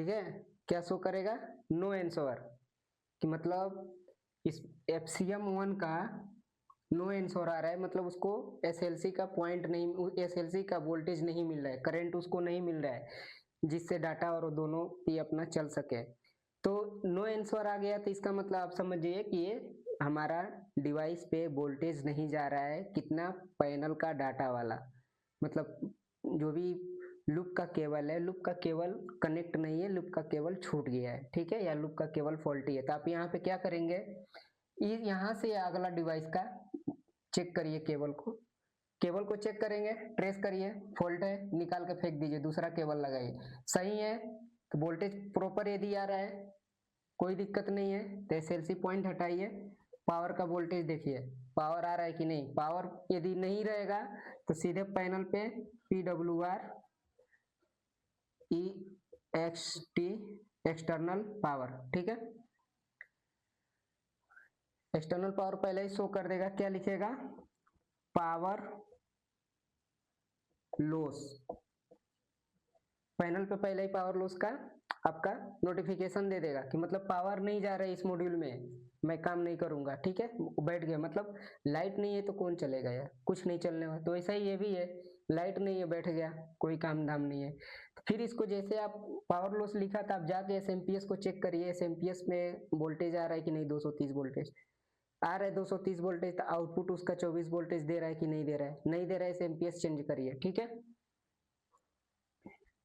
ठीक है, क्या शो करेगा, नो आंसर, कि मतलब इस FCM1 का नो आंसर आ रहा है, मतलब उसको SLC का पॉइंट नहीं, SLC का वोल्टेज नहीं मिल रहा है, करंट उसको नहीं मिल रहा है जिससे डाटा और दोनों ही अपना चल सके। तो नो आंसर आ गया, तो इसका मतलब आप समझिए कि ये हमारा डिवाइस पे वोल्टेज नहीं जा रहा है, कितना, पैनल का डाटा वाला, मतलब जो भी लूप का केबल है, लूप का केबल कनेक्ट नहीं है, लूप का केबल छूट गया है, ठीक है, या लूप का केबल फॉल्टी है। तो आप यहाँ पे क्या करेंगे, यहाँ से अगला डिवाइस का चेक करिए, केबल को चेक करेंगे, ट्रेस करिए, फॉल्ट है निकाल के फेंक दीजिए, दूसरा केबल लगाइए, सही है तो वोल्टेज प्रॉपर यदि आ रहा है, कोई दिक्कत नहीं है, तो SLC पॉइंट हटाइए, पावर का वोल्टेज देखिए, पावर आ रहा है कि नहीं, पावर यदि नहीं रहेगा तो सीधे पैनल पे PWR EXT एक्सटर्नल पावर, ठीक है, एक्सटर्नल पावर पहले ही शो कर देगा, क्या लिखेगा, पावर लॉस, पैनल पे पहले ही पावर लॉस का आपका नोटिफिकेशन दे देगा कि मतलब पावर नहीं जा रहा है इस मॉड्यूल में, मैं काम नहीं करूंगा, ठीक है, बैठ गया, मतलब लाइट नहीं है तो कौन चलेगा यार, कुछ नहीं चलने वाला, तो ऐसा ही ये भी है, लाइट नहीं है बैठ गया, कोई काम धाम नहीं है। तो फिर इसको जैसे आप पावर लॉस लिखा था, आप जाके SMPS को चेक करिए, SMPS में वोल्टेज आ रहा है कि नहीं, 230 वोल्टेज आ रहा है, 230 वोल्टेज, तो आउटपुट उसका 24 वोल्टेज दे रहा है कि नहीं दे रहा है, नहीं दे रहा है, SMPS चेंज करिए, ठीक है,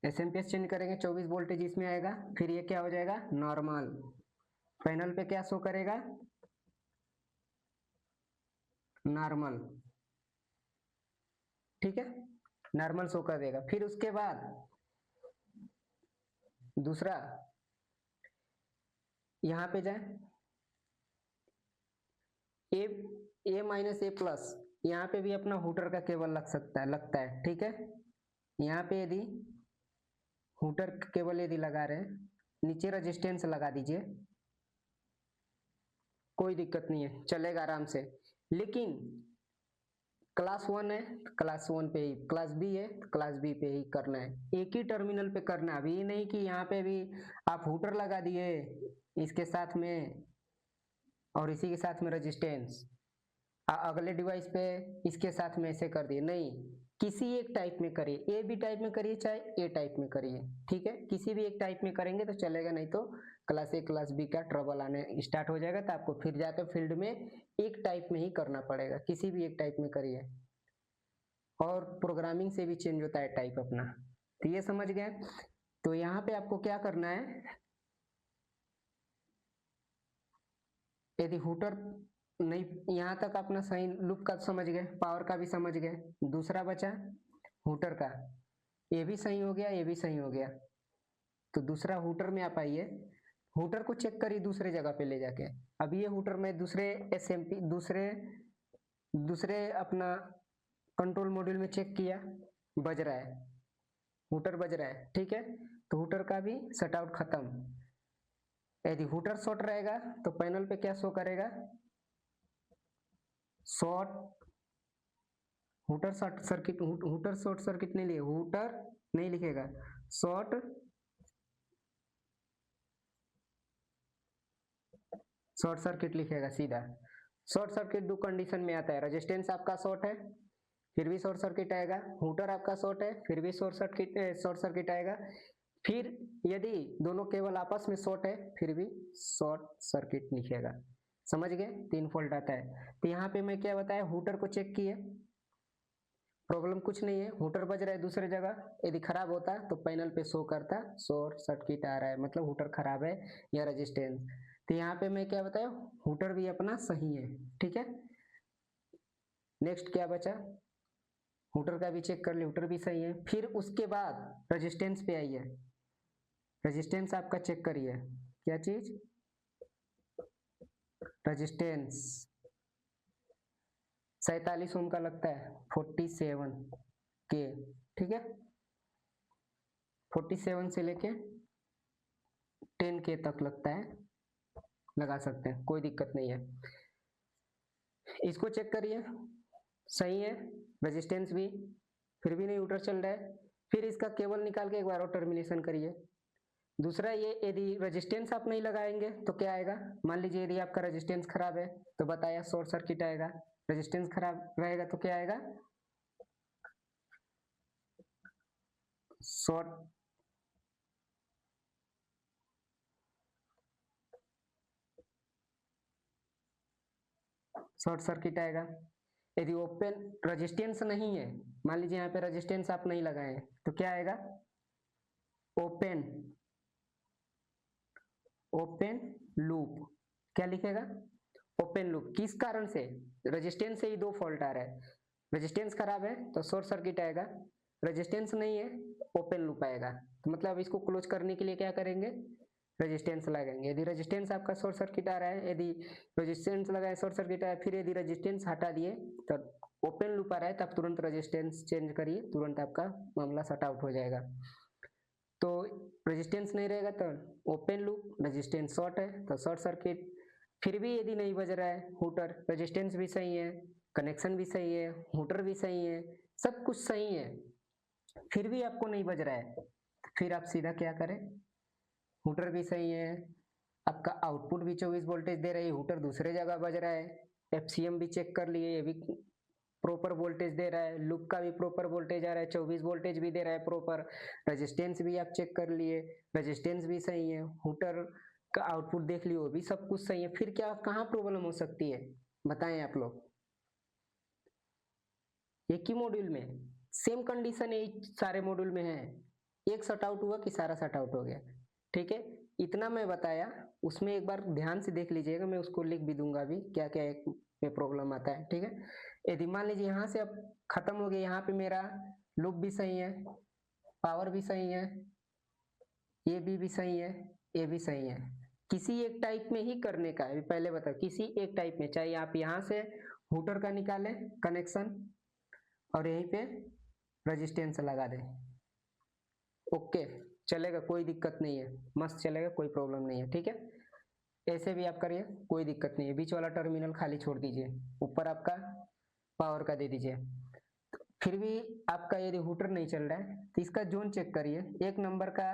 SMPS चेंज करेंगे, 24 वोल्टेज इसमें आएगा, फिर ये क्या हो जाएगा, नॉर्मल, पैनल पे क्या शो करेगा, नॉर्मल, ठीक है, नॉर्मल शो कर देगा। फिर उसके बाद दूसरा, यहां पे जाए, A-A-, यहाँ पे भी अपना हुटर का केबल लग सकता है, लगता है, ठीक है, यहाँ पे यदि हुटर केबल यदि लगा रहे हैं, नीचे रेजिस्टेंस लगा दीजिए, कोई दिक्कत नहीं है, चलेगा आराम से, लेकिन क्लास 1 है, क्लास 1 पे ही, क्लास B है, क्लास B पे ही करना है, एक ही टर्मिनल पे करना है, अभी ये नहीं कि यहाँ पे भी आप हुटर लगा दिए इसके साथ में और इसी के साथ में रेजिस्टेंस, अगले डिवाइस पे इसके साथ में ऐसे कर दिए, नहीं, किसी एक टाइप में करिए, A B टाइप में करिए चाहे A टाइप में करिए, ठीक है, किसी भी एक टाइप में करेंगे तो चलेगा, नहीं तो क्लास A क्लास B का ट्रबल आने स्टार्ट हो जाएगा, तो आपको फिर जाकर फील्ड में एक टाइप में ही करना पड़ेगा, किसी भी एक टाइप में करिए, और प्रोग्रामिंग से भी चेंज होता है टाइप अपना, तो ये समझ गए। तो यहाँ पे आपको क्या करना है, यदि हुटर नहीं, यहाँ तक अपना सही लूप का समझ गए, पावर का भी समझ गए, दूसरा बचा हुटर का, ये भी सही हो गया, ये भी सही हो गया, तो दूसरा हुटर में आप आइए, हुटर को चेक करिए दूसरे जगह पे ले जाके, अब ये हुटर में दूसरे SMP दूसरे दूसरे अपना कंट्रोल मॉड्यूल में चेक किया, बज रहा है, हुटर बज रहा है, ठीक है, तो हुटर का भी शट आउट खत्म, यदि हुटर शॉर्ट रहेगा तो पैनल पे क्या शो करेगा, short, hooter short circuit, hooter short circuit नहीं लिए, हुटर नहीं लिखेगा, शॉर्ट शॉर्ट सर्किट लिखेगा सीधा, शॉर्ट सर्किट दो कंडीशन में आता है, रेजिस्टेंस आपका शॉर्ट है फिर भी शॉर्ट सर्किट आएगा, हुटर आपका शॉर्ट है फिर भी शॉर्ट सर्किट आएगा, फिर यदि दोनों केबल आपस में शॉर्ट है फिर भी शॉर्ट सर्किट लिखेगा, समझ गए, 3 फॉल्ट आता है। तो यहाँ पे मैं क्या बताया, हुटर को चेक किए, प्रॉब्लम कुछ नहीं है, हुटर बज रहा है दूसरे जगह, यदि खराब होता तो पैनल पे शो करता शॉर्ट सर्किट आ रहा है, मतलब हुटर खराब है या रेजिस्टेंस, तो यहाँ पे मैं क्या बताया, हुटर भी अपना सही है, ठीक है, नेक्स्ट क्या बचा, हुटर का भी चेक कर ले, हुटर भी सही है, फिर उसके बाद रेजिस्टेंस पे आइए, रेजिस्टेंस आपका चेक करिए, क्या चीज, रेजिस्टेंस 47 ओम का लगता है, 47 के, ठीक है, 47 से लेके 10 के तक लगता है, लगा सकते हैं, कोई दिक्कत नहीं है, इसको चेक करिए, सही है, रेजिस्टेंस भी, फिर भी नहीं हुटर चल रहा है, फिर इसका केबल निकाल के एक बार और टर्मिनेशन करिए, दूसरा ये यदि रेजिस्टेंस आप नहीं लगाएंगे तो क्या आएगा, मान लीजिए यदि आपका रेजिस्टेंस खराब है तो बताया शॉर्ट सर्किट आएगा, रेजिस्टेंस खराब रहेगा तो क्या आएगा, शॉर्ट सर्किट आएगा। यदि ओपन रेजिस्टेंस नहीं है, मान लीजिए यहाँ पे रेजिस्टेंस आप नहीं लगाए हैं तो क्या आएगा, ओपन ओपन लूप। क्या लिखेगा, ओपन लूप। किस कारण से, रेजिस्टेंस से ही दो फॉल्ट आ रहा है, रेजिस्टेंस खराब है तो शॉर्ट सर्किट आएगा, रेजिस्टेंस नहीं है ओपन लूप आएगा। तो मतलब इसको क्लोज करने के लिए क्या करेंगे, रेजिस्टेंस लगाएंगे। यदि रेजिस्टेंस आपका शॉर्ट सर्किट आ रहा है, यदि रेजिस्टेंस लगाए शॉर्ट सर्किट आया, फिर यदि रेजिस्टेंस हटा दिए तो ओपन लूप आ रहा है, तब तुरंत रेजिस्टेंस चेंज करिए, तुरंत आपका मामला शट आउट हो जाएगा। तो रेजिस्टेंस नहीं रहेगा तो ओपन लूप, रेजिस्टेंस शॉर्ट है तो शॉर्ट सर्किट। फिर भी यदि नहीं बज रहा है हूटर, रेजिस्टेंस भी सही है, कनेक्शन भी सही है, हूटर भी सही है, सब कुछ सही है, फिर भी आपको नहीं बज रहा है, फिर आप सीधा क्या करें, हूटर भी सही है, आपका आउटपुट भी 24 वोल्टेज दे रही है, हूटर दूसरे जगह बज रहा है, एफसीएम भी चेक कर लिए, ये भी प्रॉपर वोल्टेज दे रहा है, लूप का भी प्रॉपर वोल्टेज आ रहा है, 24 वोल्टेज भी दे रहा है प्रॉपर, रेजिस्टेंस भी आप चेक कर लिए, रेजिस्टेंस भी सही है, हूटर का आउटपुट देख लियो, वो भी सब कुछ सही है, फिर क्या कहाँ प्रॉब्लम हो सकती है, बताएं आप लोग। एक ही मॉड्यूल में सेम कंडीशन है, सारे मॉड्यूल में है, एक शट आउट हुआ कि सारा शट आउट हो गया, ठीक है। इतना मैं बताया, उसमें एक बार ध्यान से देख लीजिएगा, मैं उसको लिख भी दूंगा अभी क्या क्या में प्रॉब्लम आता है, ठीक है। यदि मान लीजिए यहाँ से अब खत्म हो गया, यहाँ पे मेरा लूप भी सही है, पावर भी सही है, ये भी सही है, ये भी सही है, किसी एक टाइप में ही करने का है, पहले बताओ किसी एक टाइप में, चाहे आप यहाँ से हूटर का निकालें कनेक्शन और यहीं पे रेजिस्टेंस लगा दें, ओके चलेगा, कोई दिक्कत नहीं है, मस्त चलेगा, कोई प्रॉब्लम नहीं है, ठीक है। ऐसे भी आप करिए, कोई दिक्कत नहीं है, बीच वाला टर्मिनल खाली छोड़ दीजिए, ऊपर आपका पावर का दे दीजिए। फिर भी आपका यदि हूटर नहीं चल रहा है तो इसका जोन चेक करिए, एक नंबर का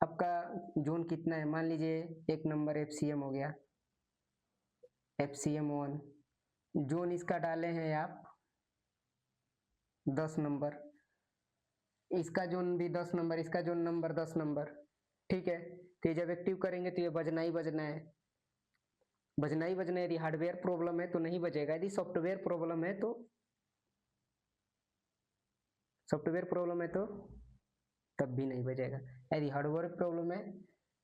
आपका जोन कितना है, मान लीजिए एक नंबर एफसीएम हो गया, एफसीएम 1, जोन इसका डाले हैं आप 10 नंबर, इसका जोन भी 10 नंबर, इसका जोन नंबर 10 नंबर, ठीक है। तो ये जब एक्टिव करेंगे तो ये बजना ही बजना है, बजना ही बजना है। यदि हार्डवेयर प्रॉब्लम है तो नहीं बजेगा, यदि सॉफ्टवेयर प्रॉब्लम है तो, सॉफ्टवेयर प्रॉब्लम है तो तब भी नहीं बजेगा, यदि हार्डवेयर प्रॉब्लम है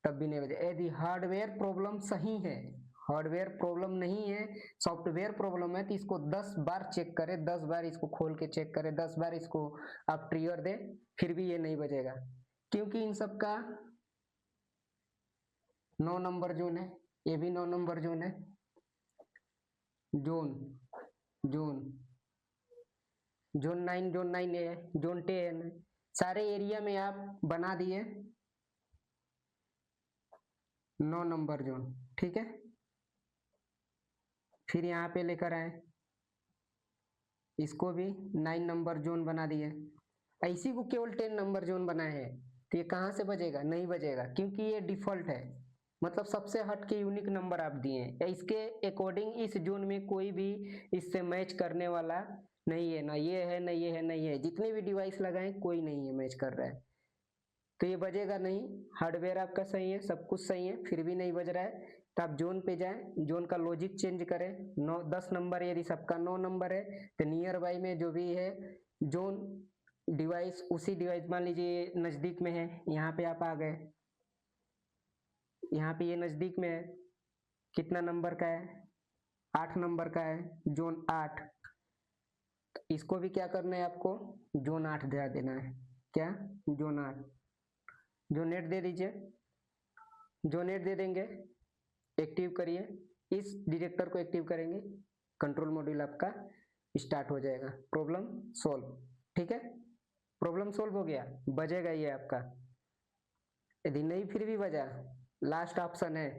तब भी नहीं बजेगा। यदि हार्डवेयर प्रॉब्लम सही है, हार्डवेयर प्रॉब्लम नहीं है, सॉफ्टवेयर प्रॉब्लम है, तो इसको 10 बार चेक करें, 10 बार इसको खोल के चेक करें, 10 बार इसको आप ट्रिगर दें, फिर भी ये नहीं बजेगा, क्योंकि इन सब का 9 नंबर जोन है, ये भी 9 नंबर जोन है, जोन जोन जोन 9, जोन 9 है, जोन 10, सारे एरिया में आप बना दिए 9 नंबर जोन, ठीक है। फिर यहाँ पे लेकर आए, इसको भी 9 नंबर जोन बना दिए, ऐसी को केवल 10 नंबर जोन बनाए हैं, तो ये कहाँ से बजेगा, नहीं बजेगा, क्योंकि ये डिफॉल्ट है, मतलब सबसे हट के यूनिक नंबर आप दिए हैं, या इसके अकॉर्डिंग इस जोन में कोई भी इससे मैच करने वाला नहीं है, ना ये है ना ये है ना ये है, जितने भी डिवाइस लगाए कोई नहीं है मैच कर रहा है, तो ये बजेगा नहीं। हार्डवेयर आपका सही है, सब कुछ सही है, फिर भी नहीं बज रहा है, तो आप जोन पे जाएं, जोन का लॉजिक चेंज करें, 9 10 नंबर, यदि सबका 9 नंबर है तो नियर बाई में जो भी है जोन डिवाइस, उसी डिवाइस, मान लीजिए नजदीक में है, यहाँ पे आप आ गए, यहाँ पे ये नजदीक में है, कितना नंबर का है, 8 नंबर का है, जोन 8, इसको भी क्या करना है आपको, जोन 8 दे देना है, क्या, जोन 8, जो नेट दे दीजिए, जो नेट दे देंगे, एक्टिव करिए, इस डिटेक्टर को एक्टिव करेंगे, कंट्रोल मॉड्यूल आपका स्टार्ट हो जाएगा, प्रॉब्लम सोल्व, ठीक है। प्रॉब्लम सोल्व हो गया, बजेगा ये आपका। यदि नहीं फिर भी बजा, लास्ट ऑप्शन है,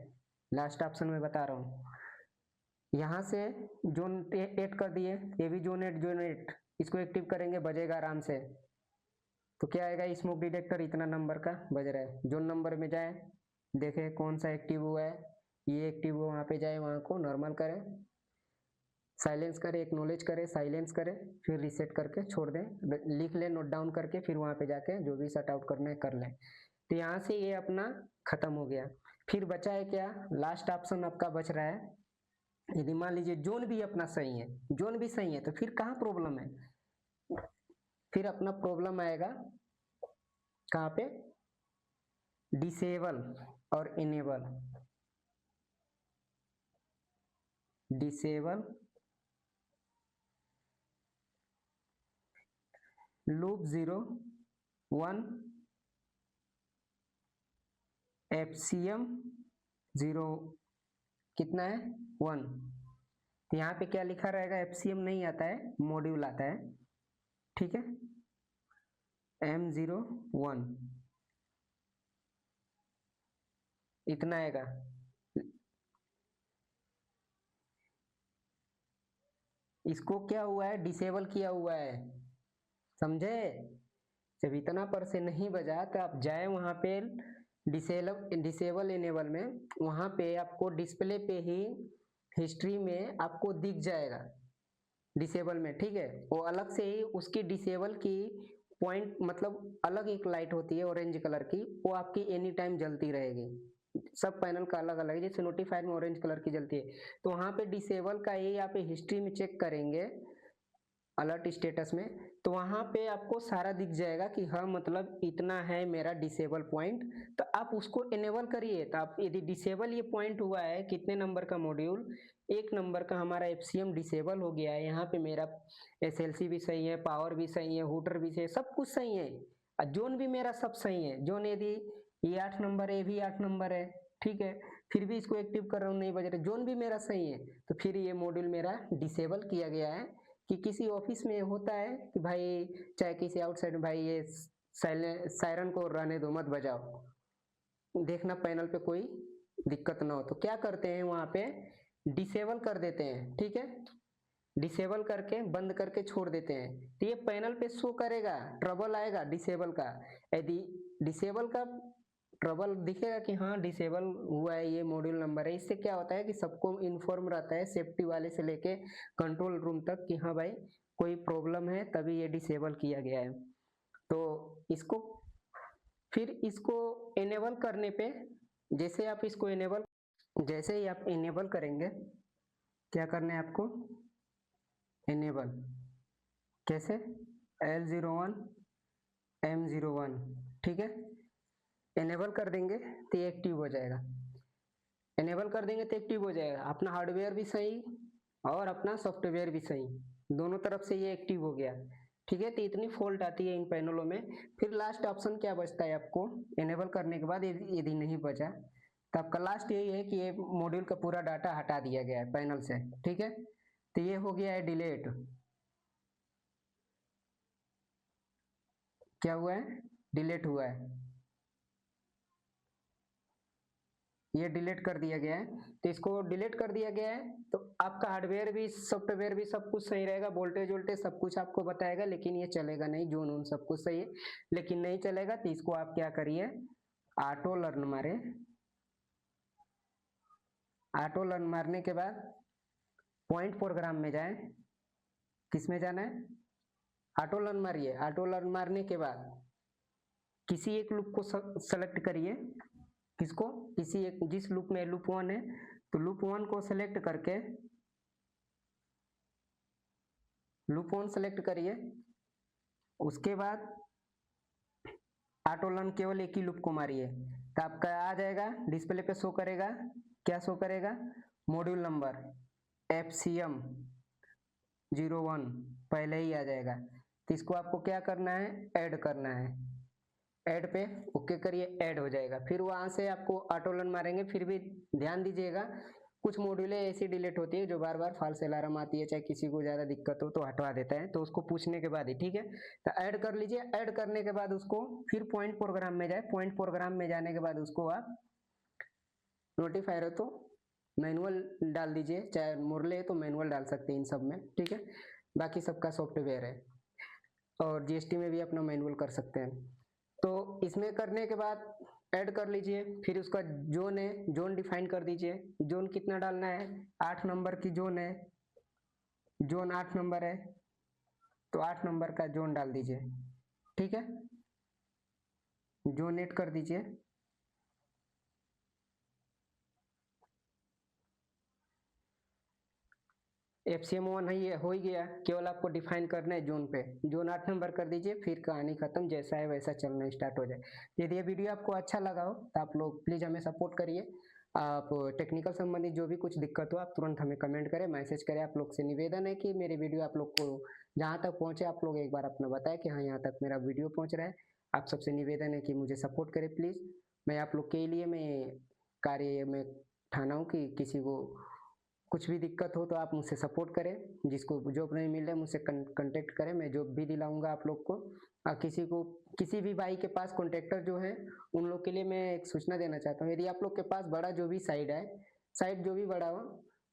लास्ट ऑप्शन में बता रहा हूँ, यहाँ से जोन 8 कर दिए, ये भी जोन 8, जोन 8, इसको एक्टिव करेंगे, बजेगा आराम से। तो क्या आएगा, स्मोक डिटेक्टर इतना नंबर का बज रहा है, जोन नंबर में जाए, देखे कौन सा एक्टिव हुआ है, ये एक्टिव हुआ, वहाँ पे जाए, वहाँ को नॉर्मल करे, साइलेंस करे, एक्नॉलेज करे, साइलेंस करे, फिर रीसेट करके छोड़ दें, लिख ले नोट डाउन करके, फिर वहाँ पे जाके जो भी शट आउट करना है कर लें। तो यहाँ से ये अपना खत्म हो गया। फिर बचा है क्या, लास्ट ऑप्शन आपका बच रहा है, यदि मान लीजिए जोन भी अपना सही है, जोन भी सही है, तो फिर कहाँ प्रॉब्लम है, फिर अपना प्रॉब्लम आएगा कहाँ पे, डिसेबल और इनेबल, डिसेबल लूप 0 1 एफसीएम 0 कितना है 1। तो यहाँ पे क्या लिखा रहेगा, एफसीएम नहीं आता है, मॉड्यूल आता है, ठीक है, M01 इतना आएगा। इसको क्या हुआ है, डिसेबल किया हुआ है, समझे। जब इतना पर से नहीं बजा तो आप जाए वहां पे डिसेबल इनेबल में, वहां पे आपको डिस्प्ले पे ही हिस्ट्री में आपको दिख जाएगा डिसेबल में, ठीक है। वो अलग से ही उसकी डिसेबल की पॉइंट, मतलब अलग एक लाइट होती है ऑरेंज कलर की, वो आपकी एनी टाइम जलती रहेगी, सब पैनल का अलग अलग है, जैसे नोटिफायर में ऑरेंज कलर की जलती है, तो वहां पे डिसेबल का ये आप हिस्ट्री में चेक करेंगे अलर्ट स्टेटस में, तो वहां पे आपको सारा दिख जाएगा कि हाँ मतलब इतना है मेरा डिसेबल पॉइंट, तो आप उसको इनेबल करिए। तो आप यदि डिसेबल ये पॉइंट हुआ है, कितने नंबर का मॉड्यूल, 1 नंबर का हमारा एफसीएम डिसेबल हो गया है, यहाँ पे मेरा एसएलसी भी सही है, पावर भी सही है, हुटर भी सही है, सब कुछ सही है, और जोन भी मेरा सब सही है, जोन यदि ये 8 नंबर है, ये भी 8 नंबर है, ठीक है, फिर भी इसको एक्टिव कर रहा हूँ नहीं बज रहा, जोन भी मेरा सही है, तो फिर ये मॉड्यूल मेरा डिसेबल किया गया है। कि किसी ऑफिस में होता है कि भाई चाहे किसी आउटसाइड में, भाई ये सायरन को रहने दो, मत बजाओ, देखना पैनल पे कोई दिक्कत ना हो, तो क्या करते हैं वहां पे डिसेबल कर देते हैं, ठीक है, डिसेबल करके बंद करके छोड़ देते हैं, तो ये पैनल पे शो करेगा, ट्रबल आएगा डिसेबल का, यदि डिसेबल का ट्रबल दिखेगा कि हाँ डिसेबल हुआ है, ये मॉड्यूल नंबर है, इससे क्या होता है कि सबको इन्फॉर्म रहता है, सेफ्टी वाले से लेके कंट्रोल रूम तक, कि हाँ भाई कोई प्रॉब्लम है तभी ये डिसेबल किया गया है। तो इसको फिर इसको इनेबल करने पे, जैसे आप इसको इनेबल, जैसे ही आप इनेबल करेंगे, क्या करना है आपको, इनेबल कैसे, L01 M01, ठीक है, इनेबल कर देंगे तो ये एक्टिव हो जाएगा, इनेबल कर देंगे तो एक्टिव हो जाएगा, अपना हार्डवेयर भी सही और अपना सॉफ्टवेयर भी सही, दोनों तरफ से ये एक्टिव हो गया, ठीक है। तो इतनी फॉल्ट आती है इन पैनलों में। फिर लास्ट ऑप्शन क्या बचता है आपको, इनेबल करने के बाद यदि नहीं बचा तो आपका लास्ट यही है कि ये मॉड्यूल का पूरा डाटा हटा दिया गया है पैनल से, ठीक है। तो ये हो गया है डिलीट, क्या हुआ है, डिलीट हुआ है, ये डिलीट कर दिया गया है। तो इसको डिलीट कर दिया गया है, तो आपका हार्डवेयर भी सॉफ्टवेयर भी सब कुछ सही रहेगा, वोल्टेज वोल्टेज सब कुछ आपको बताएगा, लेकिन ये चलेगा नहीं, जोन उन सब कुछ सही है लेकिन नहीं चलेगा। तो इसको आप क्या करिए, ऑटो लर्न मारे, ऑटो लर्न मारने के बाद पॉइंट प्रोग्राम में जाए, किस में जाना है, ऑटो लर्न मारिए, ऑटो लर्न मारने के बाद किसी एक लूप को सेलेक्ट करिए, किसको, किसी एक, जिस लूप में लूप 1 है तो लूप 1 को सेलेक्ट करके, लूप 1 सेलेक्ट करिए, उसके बाद ऑटो लर्न केवल एक ही लूप को मारिए, तो आपका आ जाएगा डिस्प्ले पे शो करेगा, क्या शो करेगा, मॉड्यूल नंबर FCM 01 पहले ही आ जाएगा। तो इसको आपको क्या करना है, ऐड करना है, ऐड पे ओके करिए, ऐड हो जाएगा। फिर वहां से आपको ऑटो लर्न मारेंगे, फिर भी ध्यान दीजिएगा कुछ मॉड्यूलें ऐसी डिलीट होती है जो बार बार फॉल्स अलार्म आती है, चाहे किसी को ज्यादा दिक्कत हो तो हटवा देता है, तो उसको पूछने के बाद ही, ठीक है। तो ऐड कर लीजिए, ऐड करने के बाद उसको फिर पॉइंट प्रोग्राम में जाए, पॉइंट प्रोग्राम में जाने के बाद उसको आप नोटिफायर हो तो मैनुअल डाल दीजिए, चाहे मुरले है तो मैनुअल डाल सकते हैं इन सब में, ठीक है, बाकी सबका सॉफ्टवेयर है, और जीएसटी में भी अपना मैनुअल कर सकते हैं। तो इसमें करने के बाद ऐड कर लीजिए। फिर उसका जोन है, जोन डिफाइन कर दीजिए। जोन कितना डालना है, 8 नंबर की जोन है, जोन 8 नंबर है, तो 8 नंबर का जोन डाल दीजिए। ठीक है, जोन 8 कर दीजिए। FCM1 है, ये हो ही गया। केवल आपको डिफाइन करना है जोन पे, जोन 8 नंबर कर दीजिए। फिर कहानी खत्म, जैसा है वैसा चलना स्टार्ट हो जाए। यदि ये वीडियो आपको अच्छा लगा हो तो आप लोग प्लीज़ हमें सपोर्ट करिए। आप टेक्निकल संबंधित जो भी कुछ दिक्कत हो आप तुरंत हमें कमेंट करें, मैसेज करें। आप लोग से निवेदन है कि मेरी वीडियो आप लोग को जहाँ तक पहुँचे आप लोग एक बार अपना बताएं कि हाँ यहाँ तक मेरा वीडियो पहुँच रहा है। आप सबसे निवेदन है कि मुझे सपोर्ट करें प्लीज़। मैं आप लोग के लिए मैं कार्य में ठाना हूँ कि किसी को कुछ भी दिक्कत हो तो आप मुझसे सपोर्ट करें। जिसको जॉब नहीं मिल रहा है मुझसे कांटेक्ट करें, मैं जॉब भी दिलाऊंगा आप लोग को। किसी को, किसी भी भाई के पास कॉन्ट्रैक्टर जो है उन लोग के लिए मैं एक सूचना देना चाहता हूँ। यदि आप लोग के पास बड़ा जो भी साइड है, साइड जो भी बड़ा हो,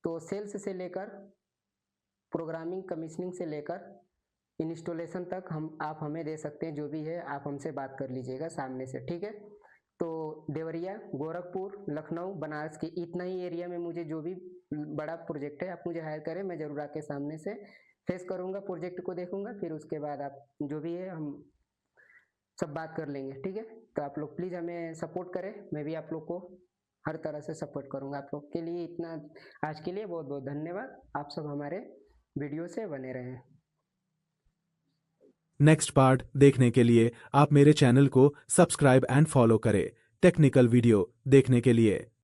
तो सेल्स से लेकर प्रोग्रामिंग कमीशनिंग से लेकर इंस्टॉलेशन तक हम आप हमें दे सकते हैं। जो भी है आप हमसे बात कर लीजिएगा सामने से, ठीक है। तो देवरिया, गोरखपुर, लखनऊ, बनारस के इतना ही एरिया में मुझे जो भी बड़ा प्रोजेक्ट है आप मुझे हायर करें, मैं जरूर आके सामने से फेस करूंगा, प्रोजेक्ट को देखूंगा। फिर उसके बाद आप जो भी है हम सब बात कर लेंगे, ठीक है। तो आप लोग प्लीज़ हमें सपोर्ट करें, मैं भी आप लोग को हर तरह से सपोर्ट करूंगा। आप लोग के लिए इतना, आज के लिए बहुत बहुत धन्यवाद। आप सब हमारे वीडियो से बने रहें। नेक्स्ट पार्ट देखने के लिए आप मेरे चैनल को सब्सक्राइब एंड फॉलो करें। टेक्निकल वीडियो देखने के लिए।